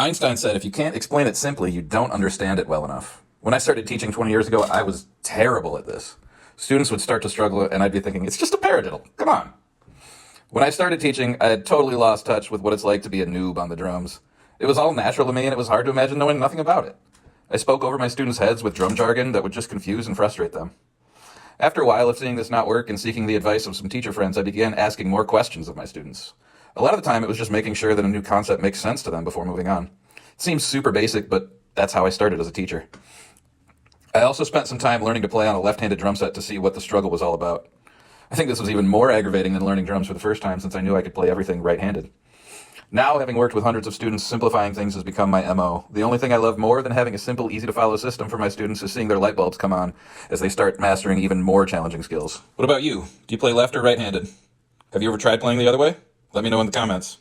Einstein said, if you can't explain it simply, you don't understand it well enough. When I started teaching 20 years ago, I was terrible at this. Students would start to struggle, and I'd be thinking, it's just a paradiddle. Come on. When I started teaching, I had totally lost touch with what it's like to be a noob on the drums. It was all natural to me, and it was hard to imagine knowing nothing about it. I spoke over my students' heads with drum jargon that would just confuse and frustrate them. After a while of seeing this not work and seeking the advice of some teacher friends, I began asking more questions of my students. A lot of the time, it was just making sure that a new concept makes sense to them before moving on. It seems super basic, but that's how I started as a teacher. I also spent some time learning to play on a left-handed drum set to see what the struggle was all about. I think this was even more aggravating than learning drums for the first time since I knew I could play everything right-handed. Now, having worked with hundreds of students, simplifying things has become my MO. The only thing I love more than having a simple, easy-to-follow system for my students is seeing their light bulbs come on as they start mastering even more challenging skills. What about you? Do you play left or right-handed? Have you ever tried playing the other way? Let me know in the comments.